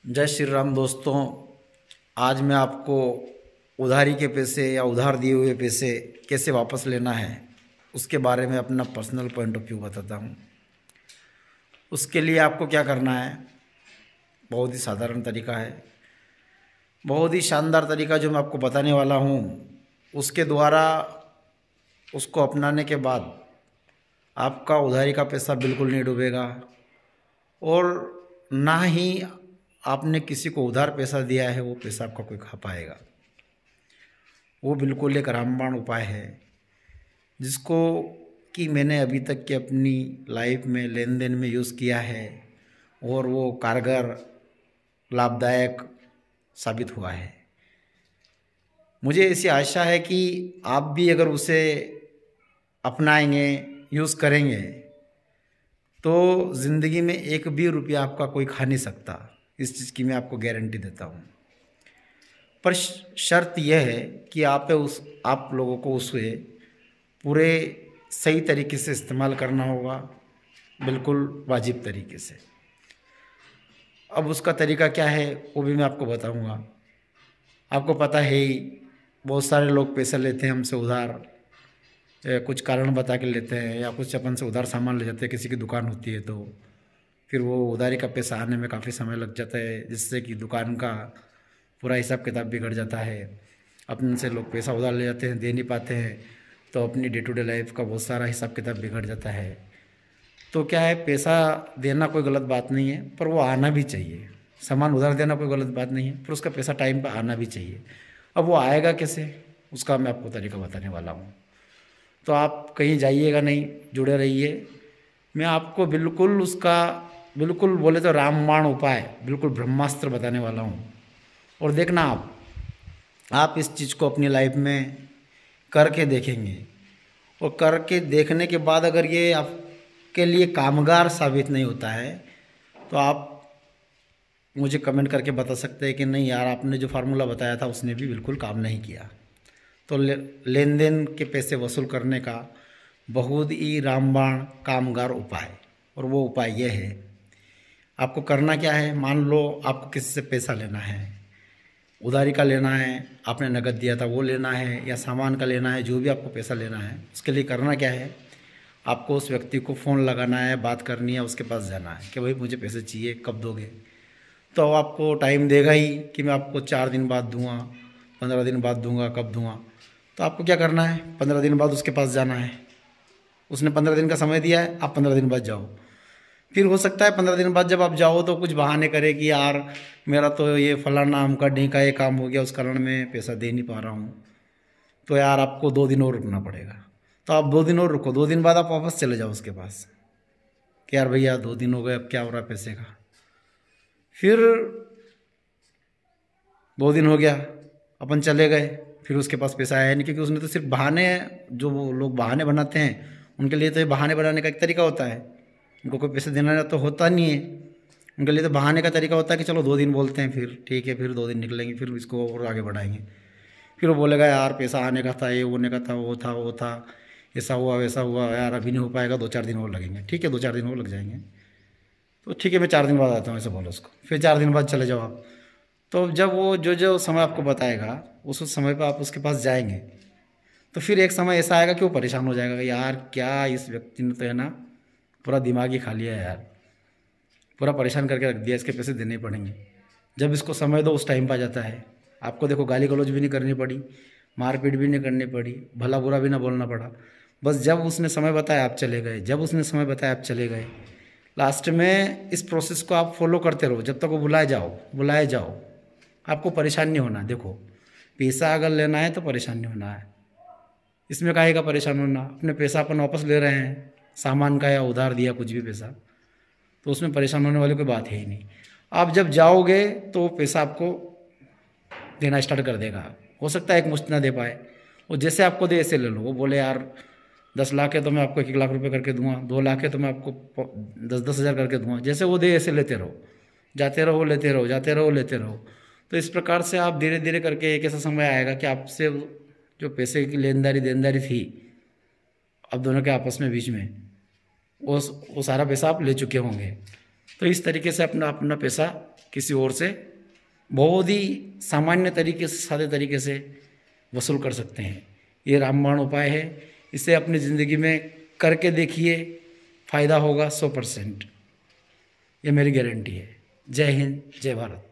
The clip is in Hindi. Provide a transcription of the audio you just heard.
जय श्री राम दोस्तों। आज मैं आपको उधारी के पैसे या उधार दिए हुए पैसे कैसे वापस लेना है उसके बारे में अपना पर्सनल पॉइंट ऑफ व्यू बताता हूँ। उसके लिए आपको क्या करना है, बहुत ही साधारण तरीका है, बहुत ही शानदार तरीका जो मैं आपको बताने वाला हूँ। उसके द्वारा उसको अपनाने के बाद आपका उधारी का पैसा बिल्कुल नहीं डूबेगा और ना ही आपने किसी को उधार पैसा दिया है वो पैसा आपका कोई खा पाएगा। वो बिल्कुल एक रामबाण उपाय है जिसको कि मैंने अभी तक की अपनी लाइफ में लेन देन में यूज़ किया है और वो कारगर लाभदायक साबित हुआ है। मुझे ऐसी आशा है कि आप भी अगर उसे अपनाएंगे, यूज़ करेंगे तो ज़िंदगी में एक भी रुपया आपका कोई खा नहीं सकता। इस चीज़ की मैं आपको गारंटी देता हूँ। पर शर्त यह है कि आप लोगों को उसे पूरे सही तरीके से इस्तेमाल करना होगा, बिल्कुल वाजिब तरीके से। अब उसका तरीका क्या है वो भी मैं आपको बताऊंगा। आपको पता है ही, बहुत सारे लोग पैसा लेते हैं हमसे उधार, कुछ कारण बता के लेते हैं या कुछ अपन से उधार सामान ले जाते हैं। किसी की दुकान होती है तो फिर वो उधारी का पैसा आने में काफ़ी समय लग जाता है, जिससे कि दुकान का पूरा हिसाब किताब बिगड़ जाता है। अपने से लोग पैसा उधार ले जाते हैं, दे नहीं पाते हैं, तो अपनी डे टू डे लाइफ का बहुत सारा हिसाब किताब बिगड़ जाता है। तो क्या है, पैसा देना कोई गलत बात नहीं है, पर वो आना भी चाहिए। सामान उधार देना कोई गलत बात नहीं है, पर उसका पैसा टाइम पर आना भी चाहिए। अब वो आएगा कैसे, उसका मैं आपको तरीका बताने वाला हूँ। तो आप कहीं जाइएगा नहीं, जुड़े रहिए। मैं आपको बिल्कुल उसका बिल्कुल बोले तो रामबाण उपाय, बिल्कुल ब्रह्मास्त्र बताने वाला हूँ। और देखना आप इस चीज़ को अपनी लाइफ में करके देखेंगे और करके देखने के बाद अगर ये आपके लिए कामगार साबित नहीं होता है तो आप मुझे कमेंट करके बता सकते हैं कि नहीं यार, आपने जो फार्मूला बताया था उसने भी बिल्कुल काम नहीं किया। तो लेन देन के पैसे वसूल करने का बहुत ही रामबाण कामगार उपाय, और वो उपाय ये है। आपको करना क्या है, मान लो आपको किसी से पैसा लेना है, उधारी का लेना है, आपने नगद दिया था वो लेना है, या सामान का लेना है, जो भी आपको पैसा लेना है, उसके लिए करना क्या है, आपको उस व्यक्ति को फ़ोन लगाना है, बात करनी है, उसके पास जाना है कि भाई मुझे पैसे चाहिए, कब दोगे। तो आपको टाइम देगा ही कि मैं आपको 4 दिन बाद दूंगा, 15 दिन बाद दूंगा, कब दूंगा। तो आपको क्या करना है, 15 दिन बाद उसके पास जाना है। उसने 15 दिन का समय दिया है, आप 15 दिन बाद जाओ। फिर हो सकता है 15 दिन बाद जब आप जाओ तो कुछ बहाने करे कि यार मेरा तो ये फलाना अमका ढींका ये काम हो गया, उस कारण मैं पैसा दे नहीं पा रहा हूँ, तो यार आपको 2 दिन और रुकना पड़ेगा। तो आप 2 दिन और रुको, 2 दिन बाद आप वापस चले जाओ उसके पास कि यार भैया 2 दिन हो गए, अब क्या हो रहा है पैसे का। फिर 2 दिन हो गया, अपन चले गए, फिर उसके पास पैसा आया नहीं, क्योंकि उसने तो सिर्फ बहाने, जो वो लोग बहाने बनाते हैं उनके लिए तो ये बहाने बनाने का एक तरीका होता है। उनको कोई पैसे देना तो होता नहीं है, उनके लिए तो बहाने का तरीका होता है कि चलो 2 दिन बोलते हैं, फिर ठीक है, फिर 2 दिन निकलेंगे, फिर इसको और आगे बढ़ाएंगे। फिर वो बोलेगा यार पैसा आने का था, ये होने का था, वो था, ऐसा हुआ वैसा हुआ, यार अभी नहीं हो पाएगा, 2-4 दिन और लगेंगे। ठीक है, 2-4 दिन और लग जाएंगे, तो ठीक है मैं 4 दिन बाद आता हूँ, ऐसा बोलो उसको। फिर 4 दिन बाद चले जाओ आप। तो जब वो जो जो समय आपको बताएगा उस समय पर आप उसके पास जाएंगे, तो फिर एक समय ऐसा आएगा कि वो परेशान हो जाएगा कि यार क्या इस व्यक्ति ने तो है ना पूरा दिमाग ही खा लिया है यार, पूरा परेशान करके रख दिया, इसके पैसे देने पड़ेंगे। जब इसको समय दो उस टाइम पर आ जाता है। आपको देखो गाली गलौज भी नहीं करनी पड़ी, मारपीट भी नहीं करनी पड़ी, भला बुरा भी ना बोलना पड़ा। बस जब उसने समय बताया आप चले गए, जब उसने समय बताया आप चले गए। लास्ट में इस प्रोसेस को आप फॉलो करते रहो जब तक वो बुलाए जाओ। आपको परेशान नहीं होना। देखो पैसा अगर लेना है तो परेशान नहीं होना है, इसमें काहे का परेशान होना। अपने पैसा अपन वापस ले रहे हैं, सामान का या उधार दिया कुछ भी पैसा, तो उसमें परेशान होने वाली कोई बात है ही नहीं। आप जब जाओगे तो पैसा आपको देना स्टार्ट कर देगा। हो सकता है एक मुश्त ना दे पाए, वो जैसे आपको दे ऐसे ले लो। वो बोले यार 10 लाख है तो मैं आपको 1-1 लाख रुपए करके दूंगा, 2 लाख है तो मैं आपको 10-10 हज़ार करके दूंगा। जैसे वो दे ऐसे लेते रहो, जाते रहो, लेते रहो, जाते रहो, लेते रहो। तो इस प्रकार से आप धीरे धीरे करके एक ऐसा समय आएगा कि आपसे जो पैसे की देनदारी थी अब दोनों के आपस में बीच में, वो सारा पैसा आप ले चुके होंगे। तो इस तरीके से अपना अपना पैसा किसी और से बहुत ही सामान्य तरीके से, सादे तरीके से वसूल कर सकते हैं। ये रामबाण उपाय है, इसे अपनी ज़िंदगी में करके देखिए, फ़ायदा होगा 100%, ये मेरी गारंटी है। जय हिंद, जय भारत।